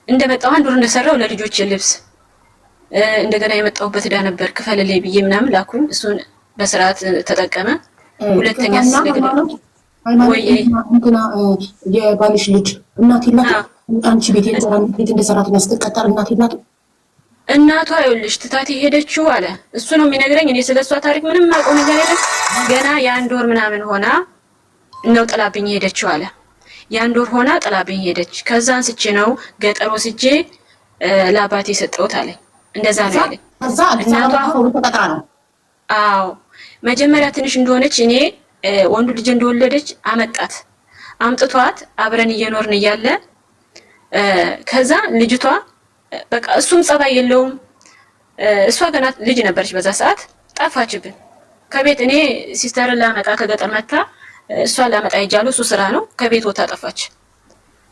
እንደመጣሁ አንድ ወር እንደሰራው ለልጆች ልብስ እንደገና የመጣሁበት ዕዳ ነበር ክፈልልኝ ብዬ ምናምን ላኩኝ። እሱን በስርዓት ተጠቀመ። ሁለተኛ ወይ እንትና የባልሽ ልጅ እናት የላትም? አንቺ ቤት እንደሰራት ያስቀጣር እናት የላትም? እናቷ ይኸውልሽ ትታት ሄደችው አለ። እሱ ነው የሚነግረኝ። እኔ ስለሷ ታሪክ ምንም አውቀው ነገር የለም። ገና የአንድ ወር ምናምን ሆና ነው ጥላብኝ ሄደችው አለ። የአንድ ወር ሆና ጥላብኝ ሄደች። ከዛ አንስቼ ነው ገጠር ወስጄ ለአባቴ ሰጠሁት አለኝ። እንደዛ ነው ያለኝ። እናቷ ተቀጥራ ነው። አዎ መጀመሪያ ትንሽ እንደሆነች እኔ ወንዱ ልጅ እንደወለደች አመጣት። አምጥቷት አብረን እየኖርን እያለ ከዛ ልጅቷ በቃ እሱም ጸባይ የለውም። እሷ ገና ልጅ ነበረች በዛ ሰዓት ጠፋችብን ከቤት። እኔ ሲስተርን ላመጣ ከገጠር መጣ እሷን ላመጣ ይጃሉ እሱ ስራ ነው። ከቤት ወጣ ጠፋች።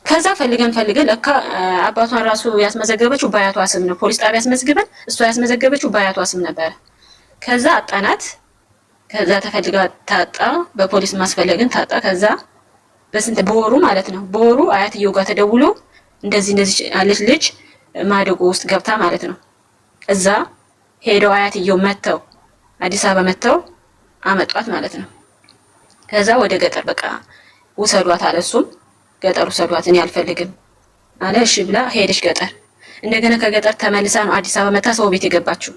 ከዛ ፈልገን ለካ አባቷን ራሱ ያስመዘገበችው በአያቷ ስም ነው። ፖሊስ ጣቢያ ያስመዝግበን እሷ ያስመዘገበችው በአያቷ ስም ነበር። ከዛ አጣናት። ከዛ ተፈልጋ ታጣ። በፖሊስ ማስፈለግን ታጣ። ከዛ በወሩ ማለት ነው በወሩ አያትየው ጋር ተደውሎ እንደዚህ አለች ልጅ ማደጎ ውስጥ ገብታ ማለት ነው። እዛ ሄደው አያትየው መተው አዲስ አበባ መተው አመጧት ማለት ነው። ከዛ ወደ ገጠር በቃ ውሰዷት አለ። እሱም ገጠር ውሰዷት እኔ አልፈልግም አለ። እሺ ብላ ሄደች ገጠር። እንደገና ከገጠር ተመልሳ ነው አዲስ አበባ መታ ሰው ቤት የገባችው።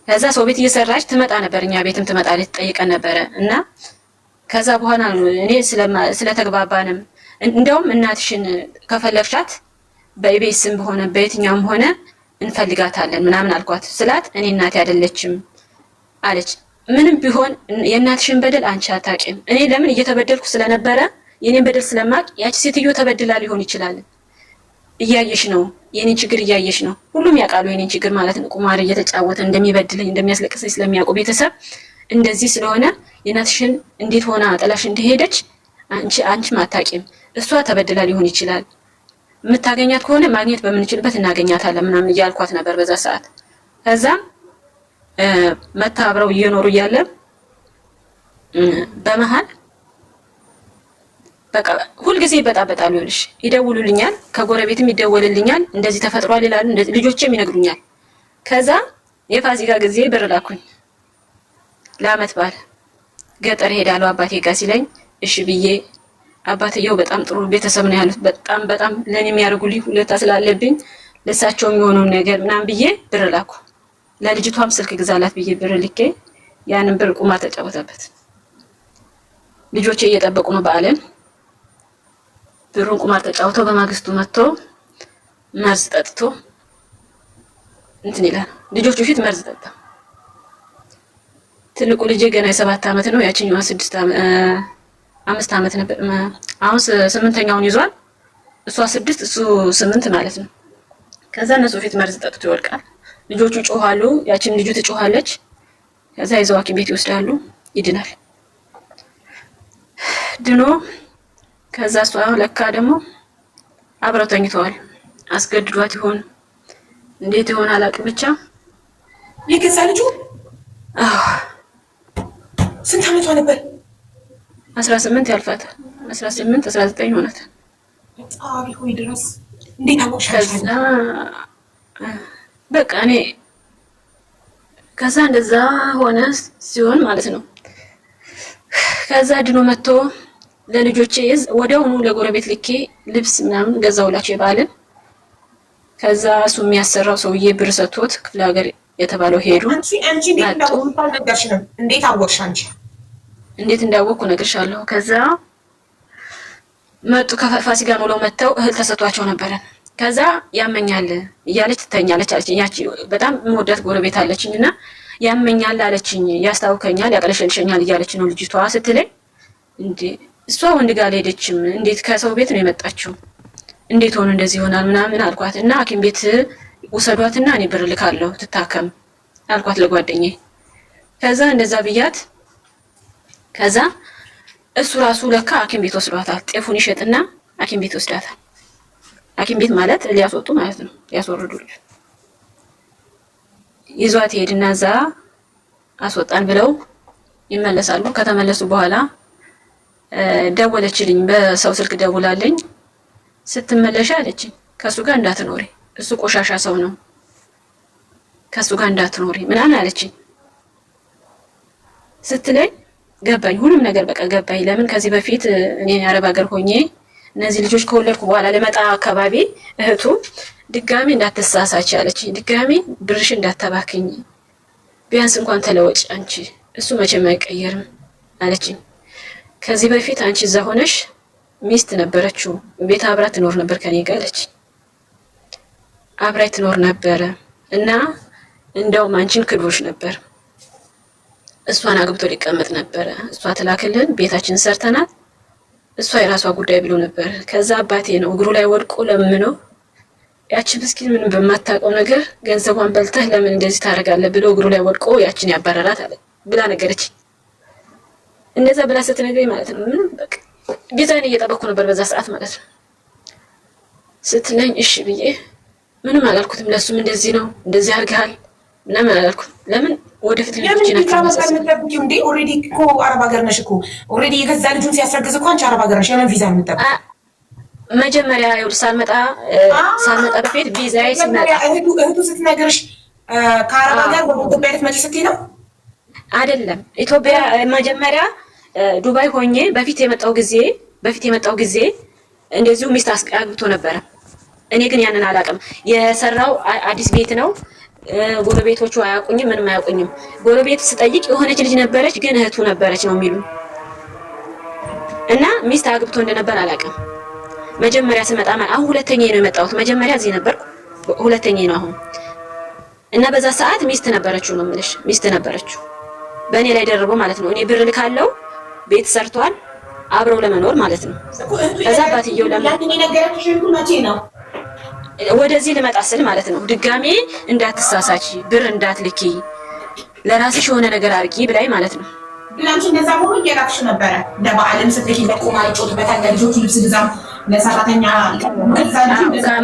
ከዛ ሰው ቤት እየሰራች ትመጣ ነበር፣ እኛ ቤትም ትመጣለች፣ ትጠይቀን ነበረ። እና ከዛ በኋላ እኔ ስለተግባባንም እንደውም እናትሽን ከፈለግሻት በኢቤስም ሆነ በየትኛውም ሆነ እንፈልጋታለን ምናምን አልኳት። ስላት እኔ እናቴ አይደለችም አለች። ምንም ቢሆን የእናትሽን በደል አንቺ አታውቂም። እኔ ለምን እየተበደልኩ ስለነበረ የኔን በደል ስለማቅ ያቺ ሴትዮ ተበድላ ሊሆን ይችላል። እያየሽ ነው የኔን ችግር እያየሽ ነው። ሁሉም ያውቃሉ የኔን ችግር ማለት ነው። ቁማር እየተጫወተ እንደሚበድለኝ እንደሚያስለቅሰኝ ስለሚያውቁ ቤተሰብ እንደዚህ ስለሆነ የእናትሽን እንዴት ሆና ጥላሽ እንደሄደች አንቺም አታውቂም። እሷ ተበድላ ሊሆን ይችላል። የምታገኛት ከሆነ ማግኘት በምንችልበት እናገኛታለን ምናምን እያልኳት ነበር በዛ ሰዓት። ከዛም መታ አብረው እየኖሩ እያለ በመሃል በቃ ሁልጊዜ ይበጣበጣሉ። ይልሽ ይደውሉልኛል፣ ከጎረቤትም ይደወልልኛል፣ እንደዚህ ተፈጥሯል ይላሉ፣ እንደዚህ ልጆችም ይነግሩኛል። ከዛ የፋሲካ ጊዜ ብር ላኩኝ ለአመት በዓል ገጠር ሄዳለሁ አባቴ ጋር ሲለኝ እሺ ብዬ አባትየው በጣም ጥሩ ቤተሰብ ነው ያሉት። በጣም ለኔ የሚያደርጉልኝ ሁለታ ስላለብኝ ለሳቸው የሚሆነውን ነገር ምናምን ብዬ ብር ላኩ። ለልጅቷም ስልክ ግዛላት ብዬ ብር ልኬ ያንን ብር ቁማር ተጫወተበት። ልጆቼ እየጠበቁ ነው በዓልን። ብሩን ቁማር ተጫውተው በማግስቱ መጥቶ መርዝ ጠጥቶ እንትን ይላል። ልጆቹ ፊት መርዝ ጠጣ። ትልቁ ልጄ ገና የ7 አመት ነው። ያቺኛዋ 5 አመት ነበር። አሁን 8ኛውን ይዟል። እሷ 6 እሱ 8 ማለት ነው። ከዛ እነሱ ፊት መርዝ ጠጥቶ ይወድቃል። ልጆቹ ጮሃሉ፣ ያቺም ልጁ ትጮሃለች። ከዛ ይዘው ሐኪም ቤት ይወስዳሉ። ይድናል። ድኖ ከዛ እሷ ለካ ደግሞ አብረው ተኝተዋል። አስገድዷት ይሆን እንዴት ይሆን አላውቅም። ብቻ የገዛ ልጁ ስንት አመቷ ነበር? 18 ያልፋታል። 18 19 ሆናት። አሪ ሆይ ድረስ እንዴት አወቅሽ? ከዛ በቃ እኔ ከዛ እንደዛ ሆነ ሲሆን ማለት ነው። ከዛ ድኖ መጥቶ ለልጆቼ ወዲያውኑ ለጎረቤት ልኬ ልብስ ምናምን ገዛውላቸው የበዓልን። ከዛ እሱ የሚያሰራው ሰውዬ ብር ሰጥቶት ክፍለ ሀገር የተባለው ሄዱ። እንዴት አወቅሽ አንቺ? እንዴት እንዳወቅኩ እነግርሻለሁ። ከዛ መጡ። ከፋሲካ ውለው መጥተው እህል ተሰጥቷቸው ነበረ። ከዛ ያመኛል እያለች ትተኛለች አለችኝ። ያቺ በጣም የምወዳት ጎረቤት አለችኝና ያመኛል አለችኝ፣ ያስታውከኛል፣ ያቀለሸልሸኛል እያለች ነው ልጅቷ ስትለኝ፣ እንዴ እሷ ወንድ ጋር አልሄደችም፣ እንዴት ከሰው ቤት ነው የመጣችው? እንዴት ሆነ እንደዚህ ይሆናል ምናምን አልኳት። እና ሐኪም ቤት ውሰዷትና እኔ ብር ልካለሁ ትታከም አልኳት ለጓደኛዬ። ከዛ እንደዛ ብያት፣ ከዛ እሱ ራሱ ለካ ሐኪም ቤት ወስዷታል። ጤፉን ይሸጥና ሐኪም ቤት ወስዳታል። ሐኪም ቤት ማለት ሊያስወጡ ማለት ነው፣ ሊያስወርዱ ይዟት ሄድና እዛ አስወጣን ብለው ይመለሳሉ። ከተመለሱ በኋላ ደወለችልኝ፣ በሰው ስልክ ደውላልኝ። ስትመለሽ አለችኝ ከሱ ጋር እንዳትኖሪ፣ እሱ ቆሻሻ ሰው ነው፣ ከሱ ጋር እንዳትኖሪ ምናምን አለችኝ። ስትለኝ ገባኝ፣ ሁሉም ነገር በቃ ገባኝ። ለምን ከዚህ በፊት እኔ አረብ ሀገር ሆኜ እነዚህ ልጆች ከወለድኩ በኋላ ለመጣ አካባቢ እህቱ ድጋሚ እንዳትሳሳች አለችኝ። ድጋሚ ብርሽ እንዳታባክኝ፣ ቢያንስ እንኳን ተለወጭ አንቺ፣ እሱ መቼም አይቀየርም አለችኝ። ከዚህ በፊት አንቺ እዛ ሆነሽ ሚስት ነበረችው፣ ቤት አብራ ትኖር ነበር ከኔ ጋር አለችኝ። አብራይ ትኖር ነበረ እና እንደውም አንቺን ክዶሽ ነበር፣ እሷን አግብቶ ሊቀመጥ ነበረ። እሷ ትላክልን፣ ቤታችን ሰርተናት፣ እሷ የራሷ ጉዳይ ብሎ ነበር። ከዛ አባቴ ነው እግሩ ላይ ወድቆ ለምኖ ያቺ ምስኪን ምንም በማታውቀው ነገር ገንዘቧን በልተህ ለምን እንደዚህ ታደርጋለህ ብሎ እግሩ ላይ ወድቆ ያችን ያባረራት አለ ብላ ነገረች። እንደዛ ብላ ስትነግረኝ ማለት ነው ምንም በቃ ቪዛዬን እየጠበቅኩ ነበር በዛ ሰዓት ማለት ነው። ስትለኝ እሺ ብዬ ምንም አላልኩትም። ለሱም እንደዚህ ነው እንደዚህ አድርገሃል ምናምን አላልኩም። ለምን ወደፊት ልጆች ናቸው እንዴ? ኦልሬዲ እኮ አረብ ሀገር ነሽ እኮ ኦልሬዲ የገዛ ልጁን ሲያስረግዝ እኮ አንቺ አረብ ሀገር ነሽ። የምን ቪዛ ነው የምትጠብቂው? መጀመሪያ ይኸውልሽ ሳልመጣ በፊት ቪዛዬ ሲመጣ እህቱ ስትነግርሽ ከአረብ ሀገር ወደ ኢትዮጵያ ልትመጪ ስትይ ነው አይደለም? ኢትዮጵያ መጀመሪያ ዱባይ ሆኜ በፊት የመጣው ጊዜ እንደዚሁ ሚስት አግብቶ ነበረ። እኔ ግን ያንን አላውቅም። የሰራው አዲስ ቤት ነው። ጎረቤቶቹ አያውቁኝም፣ ምንም አያውቁኝም። ጎረቤት ስጠይቅ የሆነች ልጅ ነበረች፣ ግን እህቱ ነበረች ነው የሚሉ እና ሚስት አግብቶ እንደነበር አላውቅም። መጀመሪያ ስመጣ አሁን ሁለተኛዬ ነው የመጣሁት። መጀመሪያ እዚህ ነበርኩ፣ ሁለተኛዬ ነው አሁን። እና በዛ ሰዓት ሚስት ነበረችው ነው የምልሽ፣ ሚስት ነበረችው በእኔ ላይ ደርቦ ማለት ነው። እኔ ብር ልካለው፣ ቤት ሰርቷል፣ አብረው ለመኖር ማለት ነው። ከዛ አባትየው ወደዚህ ልመጣ ስል ማለት ነው ድጋሜ እንዳትሳሳች፣ ብር እንዳትልኪ፣ ለራስሽ የሆነ ነገር አድርጊ ብላይ ማለት ነው። ብላንቺ እንደዛ ሆኖ እየላክሽ ነበረ። ለበዓልም ስትልኪ ለቁማ ይጮትበታል፣ ለልጆቹ ልብስ ግዛም፣ ለሰራተኛ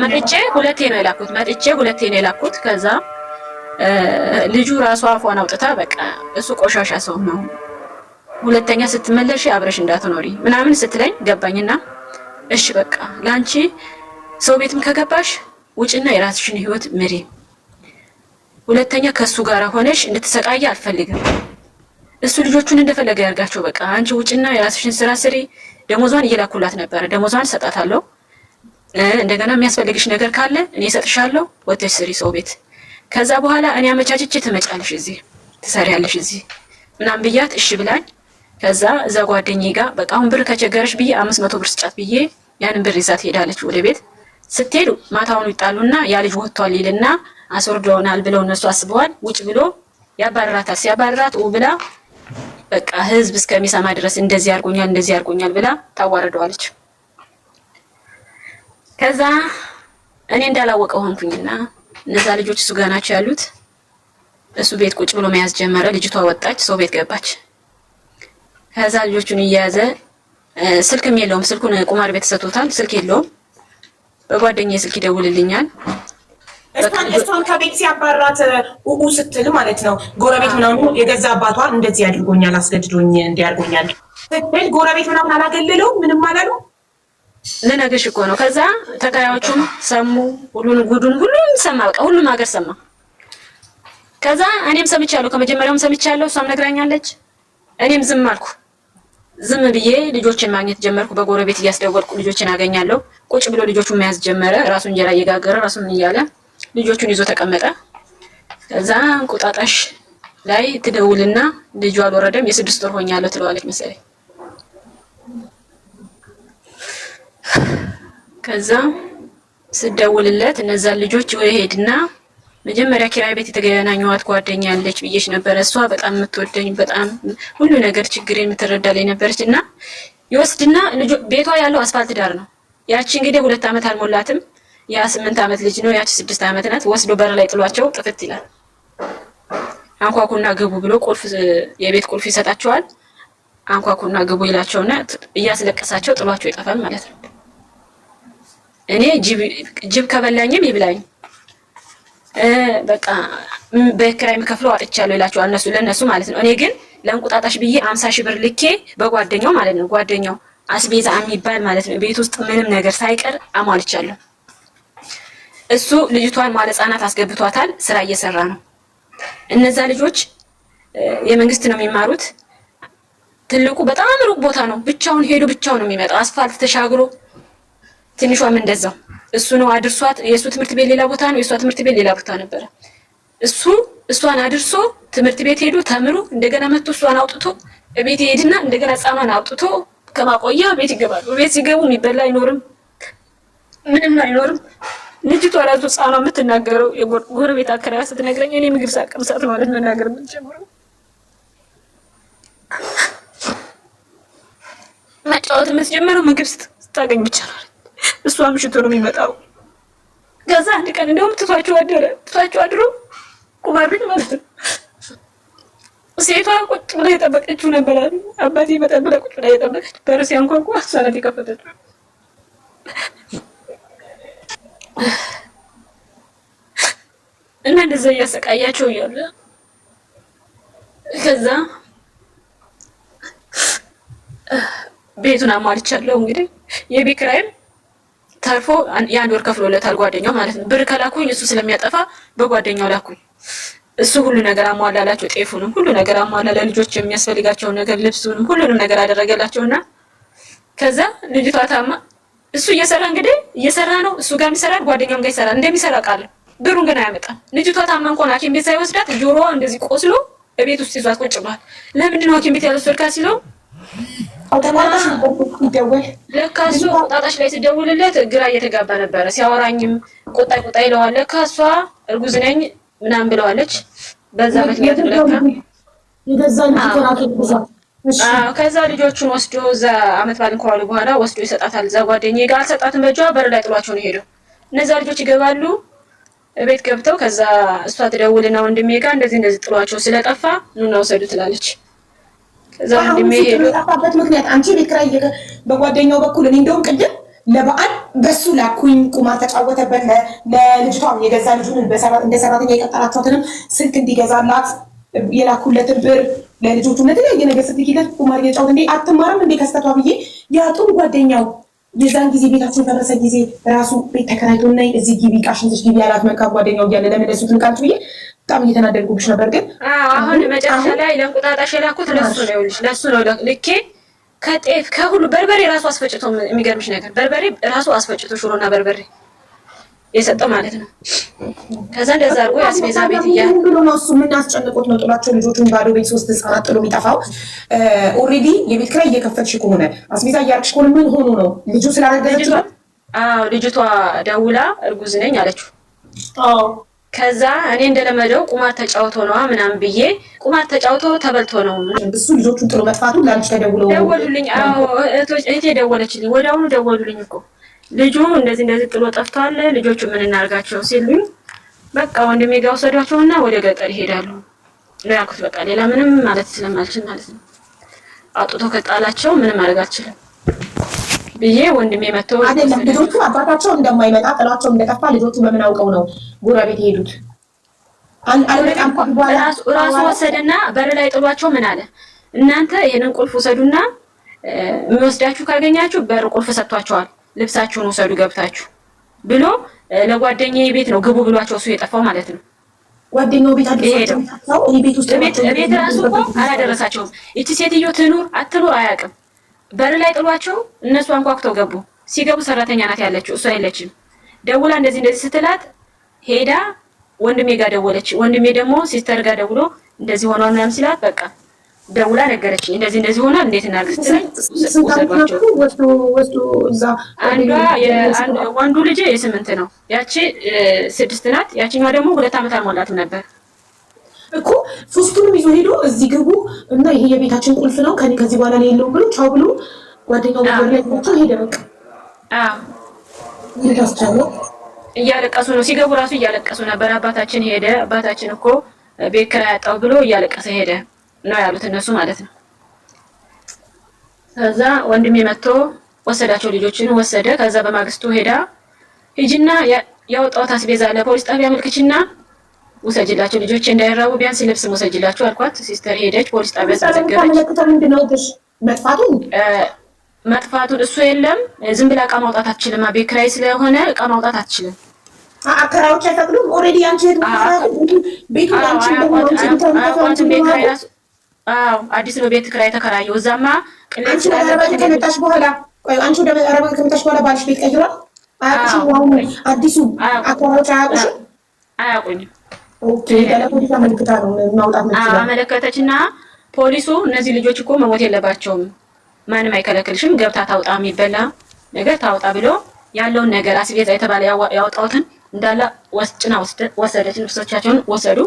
መጥቼ ሁለቴ ነው የላኩት። ከዛ ልጁ ራሷ አፏን አውጥታ በቃ እሱ ቆሻሻ ሰው ነው፣ ሁለተኛ ስትመለሽ አብረሽ እንዳትኖሪ ምናምን ስትለኝ ገባኝና እሺ በቃ ላንቺ ሰው ቤትም ከገባሽ ውጭና የራስሽን ህይወት ምሪ፣ ሁለተኛ ከሱ ጋር ሆነሽ እንድትሰቃይ አልፈልግም። እሱ ልጆቹን እንደፈለገ ያርጋቸው፣ በቃ አንቺ ውጭና የራስሽን ስራ ስሪ። ደሞዟን እየላኩላት ነበረ፣ ደሞዟን ሰጣታለሁ። እንደገና የሚያስፈልግሽ ነገር ካለ እኔ እሰጥሻለሁ፣ ወጥተሽ ስሪ ሰው ቤት። ከዛ በኋላ እኔ አመቻችቼ ትመጫለሽ፣ እዚህ ትሰሪያለሽ እዚህ ምናምን ብያት እሺ ብላኝ፣ ከዛ እዛ ጓደኛዬ ጋር በቃ አሁን ብር ከቸገረሽ ብዬ 500 ብር ስጫት ብዬ ያንን ብር ይዛት ሄዳለች ወደ ቤት። ስትሄዱ ማታውን ይጣሉና ያ ልጅ ወጥቷል ይልና አስወርደውናል ብለው እነሱ አስበዋል። ውጭ ብሎ ያባረራታል። ሲያባረራት ብላ በቃ ህዝብ እስከሚሰማ ድረስ እንደዚህ አድርጎኛል ብላ ታዋርደዋለች። ከዛ እኔ እንዳላወቀው ሆንኩኝና እነዛ ልጆች እሱ ጋር ናቸው ያሉት። እሱ ቤት ቁጭ ብሎ መያዝ ጀመረ። ልጅቷ ወጣች፣ ሰው ቤት ገባች። ከዛ ልጆቹን እየያዘ ስልክም የለውም፣ ስልኩን ቁማር ቤት ሰጥቶታል፣ ስልክ የለውም። በጓደኛዬ ስልክ ይደውልልኛል። እሷን ከቤት ሲያባራት ስትል ማለት ነው ጎረቤት ምናምን የገዛ አባቷን እንደዚህ አድርጎኛል፣ አስገድዶኝ እንዲያርጎኛል ስትል ጎረቤት ምናምን አላገለለው ምንም አላሉ። ልነግርሽ እኮ ነው። ከዛ ተከራዮቹም ሰሙ፣ ጉዱን ሁሉም ሰማ፣ በቃ ሁሉም ሀገር ሰማ። ከዛ እኔም ሰምቻለሁ፣ ከመጀመሪያውም ሰምቻለሁ፣ እሷም ነግራኛለች። እኔም ዝም አልኩ። ዝም ብዬ ልጆችን ማግኘት ጀመርኩ። በጎረቤት እያስደወልኩ ልጆችን አገኛለሁ። ቁጭ ብሎ ልጆቹን መያዝ ጀመረ። ራሱን እንጀራ እየጋገረ ራሱን እያለ ልጆቹን ይዞ ተቀመጠ። ከዛ እንቁጣጣሽ ላይ ትደውልና ልጁ አልወረደም፣ የ6 ወር ሆኛለሁ ትለዋለች መሰለኝ። ከዛ ስደውልለት እነዛ ልጆች ሄድና መጀመሪያ ኪራይ ቤት የተገናኘኋት ጓደኛ አለች ብዬሽ ነበር። እሷ በጣም የምትወደኝ በጣም ሁሉ ነገር ችግሬን የምትረዳልኝ ነበረች እና ይወስድና ቤቷ ያለው አስፋልት ዳር ነው። ያቺ እንግዲህ 2 ዓመት አልሞላትም። ያ 8 ዓመት ልጅ ነው፣ ያቺ 6 ዓመት ናት። ወስዶ በር ላይ ጥሏቸው ጥፍት ይላል። አንኳኩና ግቡ ብሎ የቤት ቁልፍ ይሰጣቸዋል። አንኳኩና ግቡ ይላቸውና እያስለቀሳቸው ጥሏቸው ይጠፋል ማለት ነው። እኔ ጅብ ከበላኝም ይብላኝ በቃ በክራይ የምከፍለው አጥቻለሁ ይላቸዋል ለነሱ ማለት ነው። እኔ ግን ለእንቁጣጣሽ ብዬ 50 ሺህ ብር ልኬ በጓደኛው ማለት ነው፣ ጓደኛው አስቤዛ የሚባል ማለት ነው፣ ቤት ውስጥ ምንም ነገር ሳይቀር አሟልቻለሁ። እሱ ልጅቷን ማለ ህጻናት አስገብቷታል። ስራ እየሰራ ነው። እነዛ ልጆች የመንግስት ነው የሚማሩት። ትልቁ በጣም ሩቅ ቦታ ነው። ብቻውን ሄዶ ብቻውን ነው የሚመጣው፣ አስፋልት ተሻግሮ። ትንሿም እንደዛው እሱ ነው አድርሷት። የእሱ ትምህርት ቤት ሌላ ቦታ ነው፣ የእሷ ትምህርት ቤት ሌላ ቦታ ነበረ። እሷን አድርሶ ትምህርት ቤት ሄዶ ተምሮ እንደገና መጥቶ እሷን አውጥቶ ቤት ይሄድና እንደገና ህፃኗን አውጥቶ ከማቆያ ቤት ይገባሉ። ቤት ሲገቡ የሚበላ አይኖርም፣ ምንም አይኖርም። ልጅቷ ራሱ ህፃኗ የምትናገረው የጎረቤት አከራያ ስትነግረኝ እኔ ምግብ ሳቀምሳት ማለት መናገር የምትጀምረው መጫወት የምትጀምረው ምግብ ስታገኝ ብቻ ነው። እሷ ምሽቱ ነው የሚመጣው። ከዛ አንድ ቀን እንደውም ትቷቸው አድሮ ቁማር ቤት ማለት ነው። ሴቷ ቁጭ ብላ የጠበቀችው ነበር። አባቴ ይመጣል ብላ ቁጭ ብላ የጠበቀች በር ሲያንኳኳ እሷ ናት የከፈተችው። እና እንደዛ እያሰቃያቸው እያለ ከዛ ቤቱን አሟልቻለሁ። እንግዲህ የቤት ኪራይም ተርፎ የአንድ ወር ከፍሎለታል ጓደኛው ማለት ነው። ብር ከላኩኝ እሱ ስለሚያጠፋ በጓደኛው ላኩኝ። እሱ ሁሉ ነገር አሟላላቸው። ጤፉንም ሁሉ ነገር አሟላ። ለልጆች የሚያስፈልጋቸውን ነገር ልብሱንም ሁሉንም ነገር አደረገላቸውና ከዛ ልጅቷ ታማ እሱ እየሰራ እንግዲህ እየሰራ ነው። እሱ ጋር ይሰራል፣ ጓደኛውም ጋር ይሰራል። እንደሚሰራ ቃል ብሩን ግን አያመጣም። ልጅቷ ታማ እንኳን ሐኪም ቤት ሳይወስዳት ጆሮዋ እንደዚህ ቆስሎ ቤት ውስጥ ይዟት ቁጭ ብሏል። ለምንድን ነው ሐኪም ቤት ያልወሰድካት ሲለው ለካ እሱ ቁጣጣሽ ላይ ሲደውልለት ግራ እየተጋባ ነበረ። ሲያወራኝም ቁጣ ይለዋል። ለካ እሷ እርጉዝ ነኝ ምናምን ብለዋለች። በዛ ምክንያት ለካ ከዛ ልጆቹን ወስዶ እዛ አመት ባልን ከዋሉ በኋላ ወስዶ ይሰጣታል። እዛ ጓደኛዬ ጋር አልሰጣትም። በእጇ በር ላይ ጥሏቸው ነው ሄደው። እነዛ ልጆች ይገባሉ ቤት ገብተው ከዛ እሷ ትደውልና ወንድሜ ጋር እንደዚህ ጥሏቸው ስለጠፋ ኑና ውሰዱ ትላለች። ከዛ ወንድሜ ሄዶ የጠፋበት ምክንያት አንቺ ቤት ኪራይ በጓደኛው በኩል እኔ እንደውም ቅድም ለበዓል በሱ ላኩኝ ቁማር ተጫወተበት። ለልጅቷ የገዛ ልጁን እንደ ሰራተኛ የቀጠራቸውትንም ስልክ እንዲገዛላት የላኩለትን ብር ለልጆቹ ለተለያየ ነገር ስትኪለት ቁማር እየጫወተ እንዴ አትማርም እንዴ ከስተቷ ብዬ ያጡን ጓደኛው የዛን ጊዜ ቤታችን ፈረሰ ጊዜ ራሱ ቤት ተከራይቶ ነይ እዚህ ግቢ ቃሽንትሽ ግቢ ያላት መልካ ጓደኛው እያለ ለመለሱትን ቃልች ብዬ በጣም እየተናደድኩብሽ ነበር። ግን አሁን መጨረሻ ላይ ለእንቁጣጣሽ የላኩት ለሱ ነው። ይኸውልሽ ለሱ ነው ልኬ ከጤፍ ከሁሉ በርበሬ ራሱ አስፈጭቶ የሚገርምሽ ነገር በርበሬ ራሱ አስፈጭቶ ሽሮና በርበሬ የሰጠው ማለት ነው። ከዛ እንደዛ አድርጎ ያስቤዛ ቤት እያለ ብሎ ነው እሱ ምን አስጨንቆት ነው ጥሏቸው ልጆቹን ባዶ ቤት 3 ህፃናት ጥሎ የሚጠፋው። ኦልሬዲ የቤት ኪራይ እየከፈልሽ ከሆነ አስቤዛ እያደረግሽ ከሆነ ምን ሆኖ ነው ልጁ ስላረገዘች ነው? አዎ ልጅቷ ደውላ እርጉዝ ነኝ አለችው። ከዛ እኔ እንደለመደው ቁማር ተጫውቶ ነው ምናምን ብዬ ቁማር ተጫውቶ ተበልቶ ነው እሱ ልጆቹን ጥሎ መጥፋቱ ላንቺ ተደውለው ደወሉልኝ። አዎ እህቴ ደወለችልኝ። ወዲያውኑ ደወሉልኝ እኮ ልጁ እንደዚህ ጥሎ ጠፍቷል፣ ልጆቹ ምን እናርጋቸው ሲሉኝ በቃ ወንድሜ ጋር ወሰዷቸውና ወደ ገጠር ይሄዳሉ ነው ያልኩት። በቃ ሌላ ምንም ማለት ስለማልችል ማለት ነው። አውጥቶ ከጣላቸው ምንም ማድረግ አልችልም ብዬ ወንድሜ መጥቶ አይደለም ልጆቹ አባታቸው እንደማይመጣ ጥሏቸው እንደጠፋ ልጆቹ በምን አውቀው ነው ጎረቤት የሄዱት? ራሱ ወሰደና በር ላይ ጥሏቸው ምን አለ እናንተ ይሄንን ቁልፍ ወሰዱና የሚወስዳችሁ ካገኛችሁ በር ቁልፍ ሰጥቷቸዋል፣ ልብሳችሁን ወሰዱ ገብታችሁ ብሎ ለጓደኛዬ ቤት ነው ግቡ ብሏቸው እሱ የጠፋው ማለት ነው። ጓደኛው ቤት አድርሷቸው ቤት ውስጥ ቤት ራሱ እኮ አላደረሳቸውም። እቺ ሴትዮ ትኑር አትኑር አያውቅም። በር ላይ ጥሏቸው እነሱ አንኳኩተው ገቡ። ሲገቡ ሰራተኛ ናት ያለችው፣ እሷ የለችም። ደውላ እንደዚህ ስትላት ሄዳ ወንድሜ ጋር ደወለች። ወንድሜ ደግሞ ሲስተር ጋር ደውሎ እንደዚህ ሆኗል ምናምን ሲላት በቃ ደውላ ነገረችኝ። እንደዚህ ሆኗል እንዴት እናድርግ ስትለኝ ወስዶ እዛ ወንዱ ልጅ የ8 ነው፣ ያቺ 6 ናት። ያቺኛዋ ደግሞ 2 ዓመት አልሞላትም ነበር እኮ። ሶስቱንም ይዞ ሄዶ እዚህ ግቡ እና ይሄ የቤታችን ቁልፍ ነው ከዚህ በኋላ ነው የለውም ብሎ ቻው ብሎ ጓደኛው ጋር ያለው ሄደ። በቃ ይታስቻለው እያለቀሱ ነው ሲገቡ ራሱ እያለቀሱ ነበር። አባታችን ሄደ፣ አባታችን እኮ ቤት ኪራይ ያጣው ብሎ እያለቀሰ ሄደ ነው ያሉት እነሱ ማለት ነው። ከዛ ወንድሜ መጥቶ ወሰዳቸው፣ ልጆችን ወሰደ። ከዛ በማግስቱ ሄዳ ሂጂና ያወጣሁት አስቤዛ ለፖሊስ ጣቢያ አመልክችና ውሰጅላቸው ልጆች እንዳይራቡ ቢያንስ ልብስ ውሰጅላቸው አልኳት። ሲስተር ሄደች ፖሊስ ጣቢያ ተዘገበች። መጥፋቱን እሱ የለም ዝም ብላ እቃ ማውጣት አትችልም። ቤት ኪራይ ስለሆነ እቃ ማውጣት አትችልም። አከራዮች አይፈቅዱም። ኦልሬዲ አንቺ ቤቱ አንቺ አዲስ ነው ቤት ክራይ ተከራየው። እዛማ ቅሌት ስላለበት ከመጣሽ በኋላ አንቺ ወደ አረብ ከመጣሽ በኋላ ባልሽ ቤት ቀይሯል። አያውቁሽም። አዲሱ አከራዮች አያውቁሽም። አያውቁኝም። ኦኬ ለፖሊስ አመልክታ ነው ማውጣት ነው። አመለከተችና ፖሊሱ እነዚህ ልጆች እኮ መሞት የለባቸውም፣ ማንም አይከለክልሽም፣ ገብታ ታውጣ፣ የሚበላ ነገር ታውጣ ብሎ ያለውን ነገር አስቤዛ የተባለ ያወጣውትን እንዳለ ጭና ወሰደች። ልብሶቻቸውን ወሰዱ።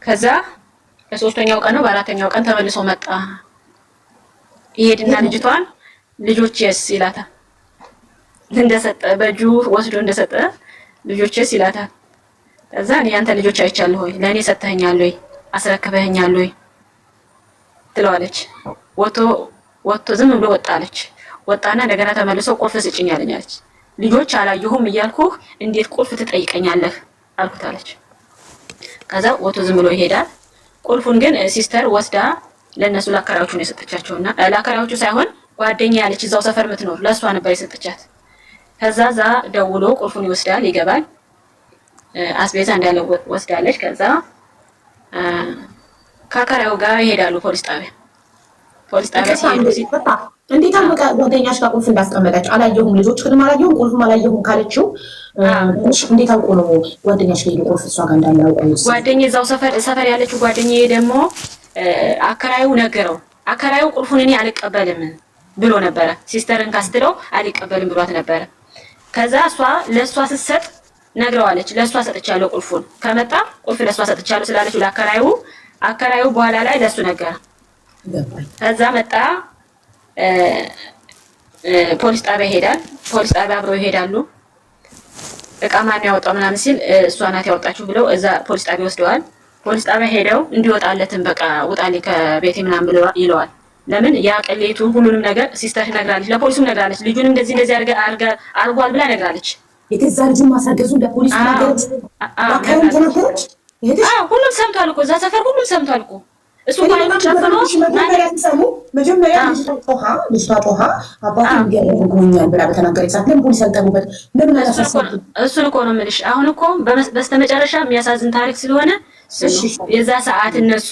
ከዛ በሶስተኛው ቀን ነው በአራተኛው ቀን ተመልሶ መጣ። ይሄድና ልጅቷን ልጆችስ ይላታል። እንደሰጠ በእጁ ወስዶ እንደሰጠ ልጆችስ ይላታል። ከዛ እኔ ያንተ ልጆች አይቻለሁ ሆይ ለእኔ ሰጥተኸኛል ወይ አስረክበኸኛል ወይ ትለዋለች። ወጥቶ ዝም ብሎ ወጣለች። ወጣና እንደገና ተመልሶ ቁልፍ ስጭኝ አለኝ አለች። ልጆች አላየሁም እያልኩህ እንዴት ቁልፍ ትጠይቀኛለህ አልኩት አለች። ከዛ ወጥቶ ዝም ብሎ ይሄዳል። ቁልፉን ግን ሲስተር ወስዳ ለነሱ ለአከራዮቹ ነው የሰጠቻቸውና ለአከራዮቹ ሳይሆን ጓደኛ ያለች እዛው ሰፈር ምትኖር ለሷ ነበር የሰጠቻት። ከዛ ዛ ደውሎ ቁልፉን ይወስዳል፣ ይገባል። አስቤዛ እንዳለ ወስዳለች። ከዛ ከአከራዩ ጋር ይሄዳሉ ፖሊስ ጣቢያ። ፖሊስ ጣቢያ ሲሄዱ እንዴት አልበቃ ጓደኛሽ ጋር ቁልፍ እንዳስቀመጠች አላየሁም፣ ልጆች ክድም አላየሁም፣ ቁልፍም አላየሁም ካለችው እንዴት አውቆ ነው ጓደኛሽ ጋር ቁልፍ እሷ ጋር እንዳለ ያውቀው? ጓደኛ እዛው ሰፈር ያለችው ጓደኛዬ ደግሞ አከራዩ ነገረው። አከራዩ ቁልፉን እኔ አልቀበልም ብሎ ነበረ። ሲስተርን ካስትለው አልቀበልም ብሏት ነበረ። ከዛ እሷ ለእሷ ስትሰጥ ነግረዋለች። ለእሷ ሰጥቻለሁ ቁልፉን ከመጣ ቁልፍ ለእሷ ሰጥቻለሁ ስላለችው አከራዩ በኋላ ላይ ለእሱ ነገረ። ከዛ መጣ ፖሊስ ጣቢያ ይሄዳል። ፖሊስ ጣቢያ አብረው ይሄዳሉ። እቃ ማን ያወጣው ምናምን ሲል እሷ ናት ያወጣችሁ ብለው እዛ ፖሊስ ጣቢያ ወስደዋል። ፖሊስ ጣቢያ ሄደው እንዲወጣለትን በቃ ውጣልኝ ከቤቴ ምናምን ብለው ይለዋል። ለምን ያ ቅሌቱ ሁሉንም ነገር ሲስተር ነግራለች፣ ለፖሊሱም ነግራለች። ልጁንም እንደዚህ አርጓል ብላ ነግራለች። የገዛ ልጁን ማሳገዙ ለፖሊስ ነገረች። ሁሉም ሰምቷል እኮ እዛ ሰፈር ሁሉም ሰምቷል እኮ እሱ መጀመሪያ ልጅቷ ጮሃ አባቱ እንዲያደርጉኛል ብላ በተናገረች ሰዓት ለምን ፖሊስ አልጠሩበት? ለምን አላሳሰቡት? እሱን እኮ ነው የምልሽ። አሁን እኮ በስተመጨረሻ የሚያሳዝን ታሪክ ስለሆነ የዛ ሰዓት እነሱ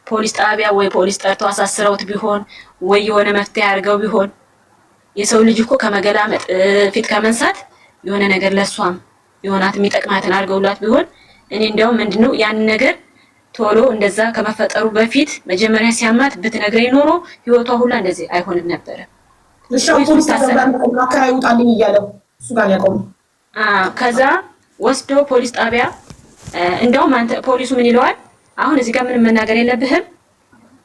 ፖሊስ ጣቢያ ወይ ፖሊስ ጠርተው አሳስረውት ቢሆን ወይ የሆነ መፍትሄ አድርገው ቢሆን የሰው ልጅ እኮ ከመገላመጥ ፊት ከመንሳት የሆነ ነገር ለሷም የሆናት የሚጠቅማትን አድርገውላት ቢሆን እኔ እንዲያውም ምንድነው ያን ነገር ቶሎ እንደዛ ከመፈጠሩ በፊት መጀመሪያ ሲያማት ብትነግረኝ ኖሮ ህይወቷ ሁላ እንደዚህ አይሆንም ነበረ። ከዛ ወስዶ ፖሊስ ጣቢያ እንደውም አንተ ፖሊሱ ምን ይለዋል? አሁን እዚህ ጋር ምንም መናገር የለብህም፣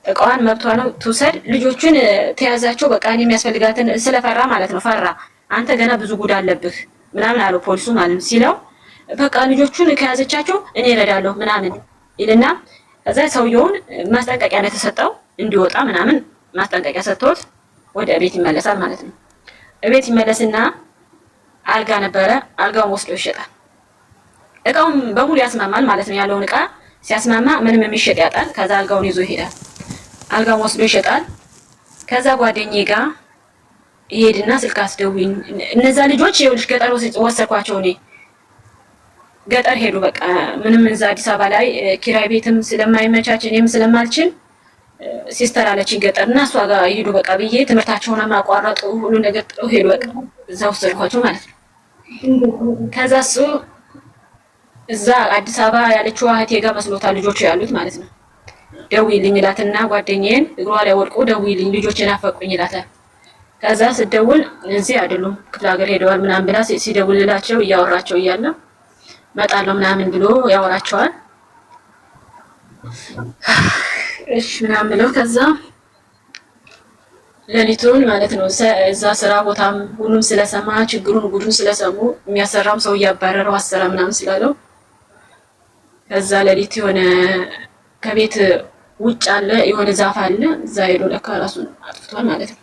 እቃዋን መብቷ ነው ትውሰድ፣ ልጆቹን ተያዛቸው፣ በቃ እኔ የሚያስፈልጋትን ስለፈራ ማለት ነው ፈራ፣ አንተ ገና ብዙ ጉድ አለብህ ምናምን አለው ፖሊሱ ማለት ነው። ሲለው በቃ ልጆቹን ከያዘቻቸው እኔ እረዳለሁ ምናምን ይልና ከዛ ሰውየውን ማስጠንቀቂያ ነው የተሰጠው እንዲወጣ ምናምን ማስጠንቀቂያ ሰጥቶት ወደ ቤት ይመለሳል ማለት ነው። ቤት ይመለስና አልጋ ነበረ፣ አልጋውን ወስዶ ይሸጣል። እቃውን በሙሉ ያስማማል ማለት ነው። ያለውን እቃ ሲያስማማ ምንም የሚሸጥ ያጣል። ከዛ አልጋውን ይዞ ይሄዳል። አልጋውን ወስዶ ይሸጣል። ከዛ ጓደኛዬ ጋር ይሄድና ስልክ አስደውኝ፣ እነዛ ልጆች ይኸውልሽ ገጠር ወሰድኳቸው እኔ ገጠር ሄዱ። በቃ ምንም እዛ አዲስ አበባ ላይ ኪራይ ቤትም ስለማይመቻች እኔም ስለማልችል ሲስተር አለችኝ ገጠር እና እሷ ጋር ይሄዱ በቃ ብዬ ትምህርታቸውን ማቋረጡ ሁሉ ነገር ጥለው ሄዱ። በቃ እዛ ወሰድኳቸው ማለት ነው። ከዛ እሱ እዛ አዲስ አበባ ያለችው እህቴ ጋር መስሎታል ልጆቹ ያሉት ማለት ነው። ደውይልኝ ይላትና ጓደኛዬን እግሯ ላይ ወድቆ ደውይልኝ ልጆቼን ናፈቁኝ ይላታል። ከዛ ስደውል እዚህ አይደሉም ክፍለ ሀገር ሄደዋል ምናምን ብላ ሲደውልላቸው እያወራቸው እያለ መጣለው ምናምን ብሎ ያወራቸዋል። እሺ ምናምን ብለው ከዛ ሌሊቱን ማለት ነው እዛ ስራ ቦታም ሁሉም ስለሰማ ችግሩን ጉዱን ስለሰሙ የሚያሰራም ሰው እያባረረው አሰራ ምናምን ስላለው ከዛ ሌሊት የሆነ ከቤት ውጭ አለ የሆነ ዛፍ አለ እዛ ሄዶ ለካ ራሱን አጥፍቷል ማለት ነው።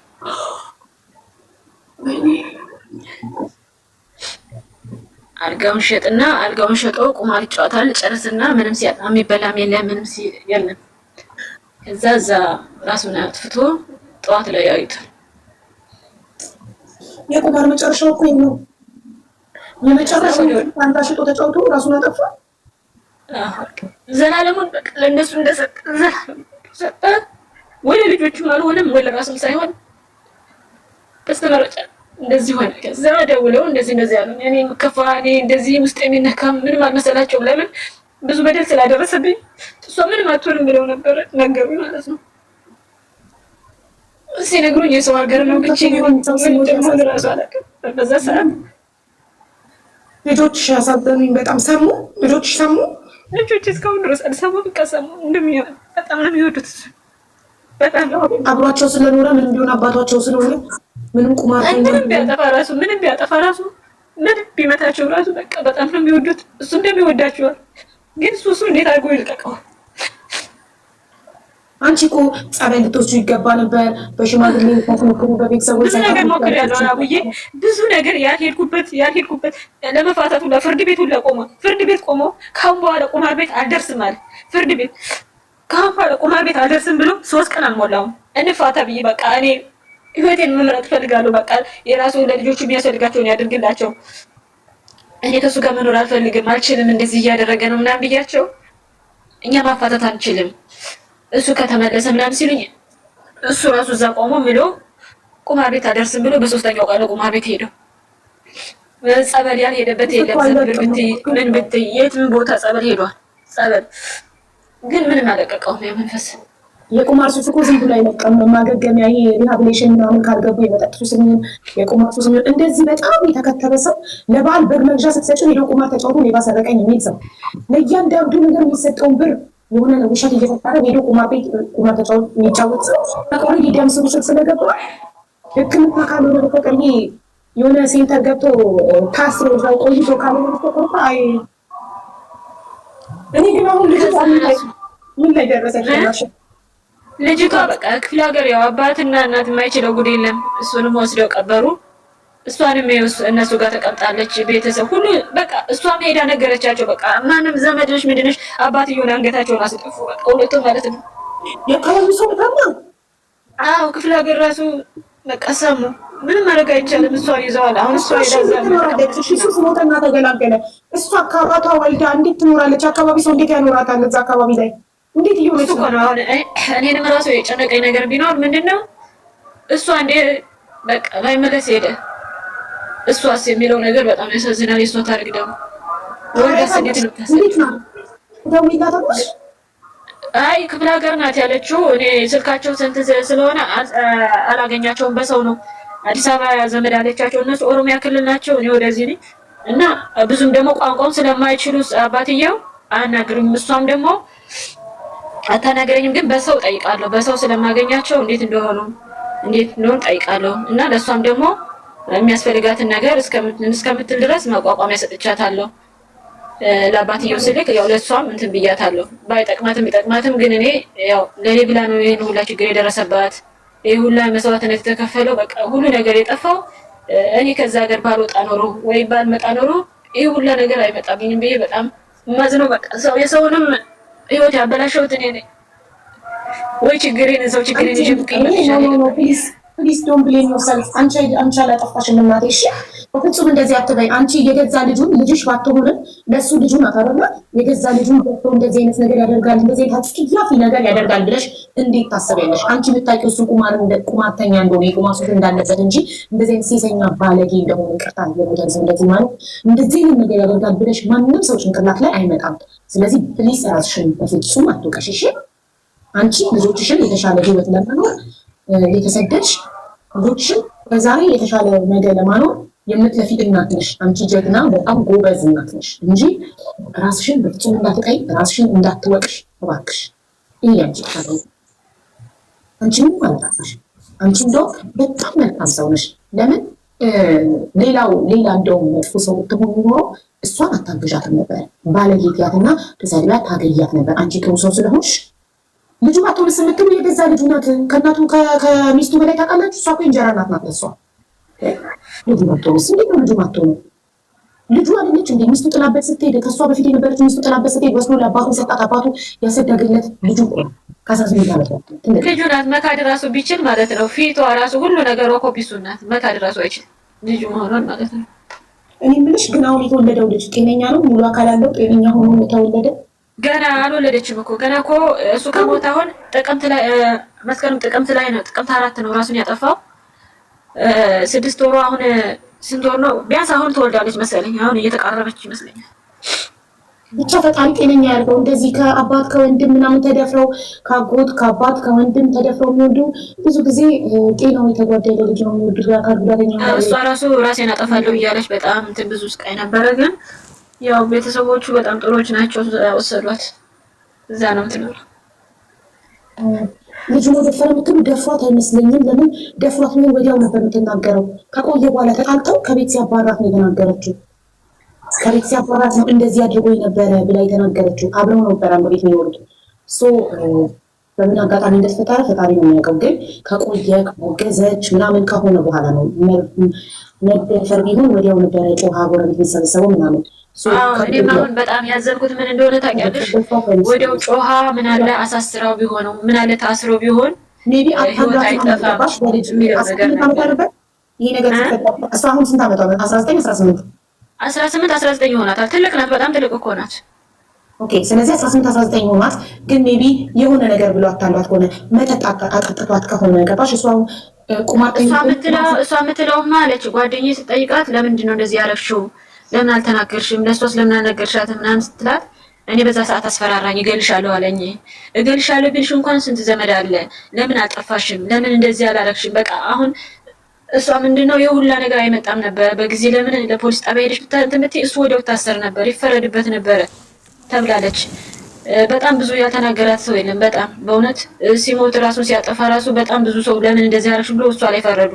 አልጋውን ሸጥና አልጋውን ሸጦ ቁማር ይጫወታል። ጨርስና ምንም ሲያጣ የሚበላም የለም ምንም የለም። ከዛ ራሱን አጥፍቶ ጠዋት ላይ ያዩታል። የቁማር መጨረሻው እኮ ነው። የመጨረሻው አንታ ሽጦ ተጫውቶ ራሱን አጠፋ። ዘላለሙን በቃ ለእነሱ እንደሰጠ ዘላለም ሰጠ። ወይ ልጆቹም አልሆነም ወይ ለራሱም ሳይሆን በስተመረጫ እንደዚህ ሆነ። ከዛ ደውለው እንደዚህ ያሉ እኔ ከፋ እኔ እንደዚህ ውስጥ የሚነካም ምንም አልመሰላቸውም። ለምን ብዙ በደል ስላደረሰብኝ እሷ ምንም አትሆንም ብለው ነበር ነገሩኝ ማለት ነው። ሲነግሩኝ የሰው ሀገር ነው ብቻዬን ደግሞ ራሱ አላውቅም። በዛ ሰዓት ልጆችሽ ያሳዘኑኝ በጣም። ሰሙ ልጆችሽ ሰሙ? ልጆች እስካሁን ድረስ አልሰሙም። በቃ ሰሙ እንደሚሆን በጣም ነው የሚወዱት። በጣም አብሯቸው ስለኖረ ምንም ቢሆን አባቷቸው ስለሆነ ምንም ቁማር ምንም ቢያጠፋ ራሱ ምንም ቢመታቸው ራሱ በቃ በጣም ነው የሚወዱት። እሱ እንደሚወዳቸዋል። ግን እሱ እንዴት አድርጎ ይልቀቀው? አንቺ እኮ ጸበል ልትወስዱ ይገባ ነበር። በሽማግሌ ልታስሞክሩ፣ በቤተሰቦች ብዙ ነገር ሞክሬያለሁ አቡዬ። ብዙ ነገር ያልሄድኩበት ለመፋታቱ ለፍርድ ቤቱ ለቆመ ፍርድ ቤት ቆሞ ካሁን በኋላ ቁማር ቤት አልደርስም አለ። ፍርድ ቤት ካሁን በኋላ ቁማር ቤት አልደርስም ብሎ 3 ቀን አልሞላውም እንፋታ ብዬ በቃ እኔ ህይወቴን መምረጥ እፈልጋለሁ። በቃ የራሱ ለልጆቹ የሚያስፈልጋቸውን ያድርግላቸው። እኔ ከሱ ጋር መኖር አልፈልግም፣ አልችልም፣ እንደዚህ እያደረገ ነው ምናምን ብያቸው እኛ ማፋታት አንችልም እሱ ከተመለሰ ምናምን ሲሉኝ እሱ ራሱ እዛ ቆሞ ብሎ ቁማር ቤት አደርስም ብሎ በ3ኛው ቀን ቁማር ቤት ሄደው ጸበል ያልሄደበት የለም። ምን ብትይ የትም ቦታ ጸበል ሄዷል። ጸበል ግን ምንም አለቀቀውም። የመንፈስ የቁማር ሱስ እኮ ዝም ብሎ አይለቀም። ማገገሚያ ይሄ ሪሃቢሊቴሽን ምናምን ካልገቡ የመጠጥ ሱስ የቁማር ሱስ እንደዚህ በጣም የተከተበ ሰው ለበዓል በግ መግዣ ስትሰጪው ሄዶ ቁማር ተጫውቶ ሌባ ሰረቀኝ የሚል ሰው ለእያንዳንዱ ነገር የሚሰጠውን ብር የሆነ ውሸት እየፈጠረ ሄዶ ቁማር ቤት ቁማር ተጫውቶ የሚጫወት ሰው ተቆሪ ሊደም ስሩ ስለገባ ሕክምና ካልሆነ በስተቀር የሆነ ሴንተር ገብቶ ታስሮ እዛው ቆይቶ ካልሆነ በስተቀር አይ እኔ ግን አሁን ልጅቷ ምን ላይ ደረሰች? ልጅቷ በቃ ክፍለ ሀገር ያው አባትና እናት የማይችለው ጉድ የለም። እሱንም ወስደው ቀበሩ። እሷንም እነሱ ጋር ተቀምጣለች። ቤተሰብ ሁሉ በቃ እሷም ሄዳ ነገረቻቸው። በቃ ማንም ዘመድሽ ምንድነሽ አባትየውን አንገታቸውን አስጠፉ። በቃ ሁለቱም ማለት ነው። የአካባቢ ሰው በጣም አዎ ክፍለ ሀገር ራሱ በቃ ሰሙ። ምንም ማድረግ አይቻልም። እሷን ይዘዋል። አሁን እሷ ሄዳዛለች። እሱ ሞተና ተገላገለ። እሷ አካባቷ ወልዳ እንዴት ትኖራለች? አካባቢ ሰው እንዴት ያኖራታል? እዛ አካባቢ ላይ እንዴት እየሆነች ነው? አሁን እኔንም ራሱ የጨነቀኝ ነገር ቢኖር ምንድነው እሷ እንዴ በቃ ባይመለስ ሄደ። እሷስ የሚለው ነገር በጣም ያሳዝናል። የእሷ ታሪክ ደግሞ ወልዳስ እንዴት ነው ታስብ? አይ ክፍለ ሀገር ናት ያለችው። እኔ ስልካቸው ስንት ስለሆነ አላገኛቸውም። በሰው ነው አዲስ አበባ ዘመድ አለቻቸው። እነሱ ኦሮሚያ ክልል ናቸው። እኔ ወደዚህ ነኝ እና ብዙም ደግሞ ቋንቋውን ስለማይችሉ አባትየው አያናግሩም። እሷም ደግሞ አታናገረኝም። ግን በሰው ጠይቃለሁ። በሰው ስለማገኛቸው እንዴት እንደሆኑ ጠይቃለሁ። እና ለእሷም ደግሞ የሚያስፈልጋትን ነገር እስከምትል ድረስ መቋቋሚያ ሰጥቻታለሁ። ለአባትየው ስልክ ያው ለእሷም እንትን ብያታለሁ። ባይጠቅማትም ቢጠቅማትም ግን እኔ ያው ለእኔ ብላ ነው ይሄን ሁላ ችግር የደረሰባት፣ ይሄ ሁላ መስዋዕትነት የተከፈለው፣ በቃ ሁሉ ነገር የጠፋው እኔ ከዛ ሀገር ባልወጣ ኖሮ ወይ ባልመጣ ኖሮ ይሄ ሁላ ነገር አይመጣብኝም ብዬ በጣም ማዝነው። በቃ ሰው የሰውንም ህይወት ያበላሸሁት እኔ ነኝ ወይ ችግሬን ሰው ችግሬን ይዤ ብቀመጥ ይሻላል። ፕሊዝ ዶንት ብሌም ዮርሰልፍ። አንቺ አላጠፋሽም እናቴ። እሺ በፍጹም እንደዚህ አትበይ። አንቺ የገዛ ልጅሽ ባትሆንም ለሱ ልጁን አታረና የገዛ ልጁን ገብቶ እንደዚህ አይነት ነገር ያደርጋል፣ እንደዚህ አይነት አስቂያፊ ነገር ያደርጋል ብለሽ እንዴት ታስቢያለሽ? አንቺ የምታውቂው እሱ ቁማርተኛ እንደሆነ የቁማር ሱስ እንዳለበት እንጂ እንደዚህ አይነት ሴሰኛ ባለጌ እንደሆነ ይቅርታ እንደዚህ ማለት እንደዚህ አይነት ነገር ያደርጋል ብለሽ ማንም ሰው ጭንቅላት ላይ አይመጣም። ስለዚህ ፕሊዝ ራስሽን በፍጹም አትወቀሽ። እሺ አንቺ ልጆችሽን የተሻለ ህይወት ለመኖር የተሰደድሽ ልጆችሽን በዛሬ የተሻለ ነገር ለማኖር የምትለፊ እናት ነሽ። አንቺ ጀግና በጣም ጎበዝ እናት ነሽ እንጂ ራስሽን በፍጹም እንዳትቀይ፣ ራስሽን እንዳትወቅሽ እባክሽ። ይሄ አንቺ ታዲያ አንቺ ምን አላጠፋሽ? አንቺ እንደው በጣም መልካም ሰው ነሽ። ለምን ሌላ እንደው መጥፎ ሰው ብትሆን ኖሮ እሷን አታግዣትም ነበር። ባለጌትያትና ተሰድቢያት ታገያት ነበር። አንቺ ጥሩ ሰው ስለሆንሽ ልጁ አትሆንስ የምትሉ የገዛ ልጁ ናት። ከእናቱ ከሚስቱ በላይ ታውቃላችሁ። እሷ እኮ እንጀራ እናት ናት ለእሷ። ልጁ አትሆንስ? እንዴት ነው ልጁ አትሆኑ? ልጁ አይደለች እንደ ሚስቱ ጥላበት ስትሄድ፣ ከእሷ በፊት የነበረች ሚስቱ ጥላበት ስትሄድ ወስዶ ለአባቱ ሰጣት። አባቱ ያሰደገለት ልጁ እኮ ነው። ከ18 ዓመት ልጁ ናት። መካድ ራሱ ቢችል ማለት ነው ፊቷ ራሱ ሁሉ ነገሯ እኮ ቢሱ ናት። መካድ ራሱ አይችልም ልጁ መሆኗን ማለት ነው። እኔ የምልሽ ግን አሁን የተወለደው ልጅ ጤነኛ ነው? ሙሉ አካል አለው? ጤነኛ ሆኖ የተወለደ? ገና አልወለደችም እኮ ገና እኮ እሱ ከሞተ አሁን ጥቅምት ላይ መስከረም ጥቅምት ላይ ነው ጥቅምት 4 ነው ራሱን ያጠፋው። 6 ወሩ አሁን ስንት ወር ነው? ቢያንስ አሁን ትወልዳለች መሰለኝ። አሁን እየተቃረበች ይመስለኛል። ብቻ ፈጣሪ ጤነኛ ያድርገው። እንደዚህ ከአባት ከወንድም ምናምን ተደፍረው ከአጎት ከአባት ከወንድም ተደፍረው የሚወልዱ ብዙ ጊዜ ጤናው የተጓደለ ልጅ ነው የሚወልዱ። አካል ጉዳተኛ እሷ ራሱ ራሴን አጠፋለሁ እያለች በጣም እንትን ብዙ ስቃይ ነበረ። ግን ያው ቤተሰቦቹ በጣም ጥሩዎች ናቸው። ወሰዷት። እዛ ነው የምትኖረው። ልጁ ነው ደፈረ የምትሉ ደፍሯት አይመስለኝም። ለምን ደፍሯት ምን ወዲያው ነበር የምትናገረው። ከቆየ በኋላ ተጣልተው ከቤት ሲያባራት ነው የተናገረችው። ከቤት ሲያባራት ነው እንደዚህ አድርጎ ነበረ ብላ የተናገረችው። አብረው ነበር አንድ ቤት የሚኖሩት። በምን አጋጣሚ እንደተፈጠረ ፈጣሪ ነው የሚያውቀው። ግን ከቆየ ከሞገዘች ምናምን ከሆነ በኋላ ነው መደፈር ቢሆን ወዲያው ነበረ ጮሃ ጎረቤት የሚሰበሰበው ምናምን። እኔም አሁን በጣም ያዘንኩት ምን እንደሆነ ታውቂያለሽ? ወዲያው ጮሃ ምን አለ አሳስራው ቢሆነው ምን አለ ታስሮ ቢሆን ሜቢ ህይወት አይጠፋም የሚለው ነገር ነበር። ይሄ ነገር ሲፈጠር እሷ አሁን ስንት ዓመቷ? 19 19 ይሆናታል። ትልቅ ናት፣ በጣም ትልቅ እኮ ናት። ኦኬ ስለዚህ 19 ሆኗት፣ ግን ሜቢ የሆነ ነገር ብሎ አታሏት ከሆነ መጠጥ አጠጥቷት ከሆነ ገባሽ? እሷ የምትለውማ አለች ጓደኛዬ ስትጠይቃት ለምንድን ነው እንደዚህ ያረግሽው? ለምን አልተናገርሽም? ለእሷስ ለምን አልነገርሻትም? ምናምን ስትላት እኔ በዛ ሰዓት አስፈራራኝ፣ እገልሻለሁ አለኝ። እገልሻለሁ ቢልሽ እንኳን ስንት ዘመድ አለ፣ ለምን አልጠፋሽም? ለምን እንደዚህ አላረግሽም? በቃ አሁን እሷ ምንድነው የሁላ ነገር አይመጣም ነበር በጊዜ ለምን ለፖሊስ ጣቢያ ሄደሽ ብትይ እሱ ወዲያው ታሰር ነበር፣ ይፈረድበት ነበረ ተብላለች። በጣም ብዙ ያልተናገራት ሰው የለም። በጣም በእውነት ሲሞት ራሱ ሲያጠፋ ራሱ በጣም ብዙ ሰው ለምን እንደዚህ አደረግሽ ብሎ እሷ ላይ ፈረዱ።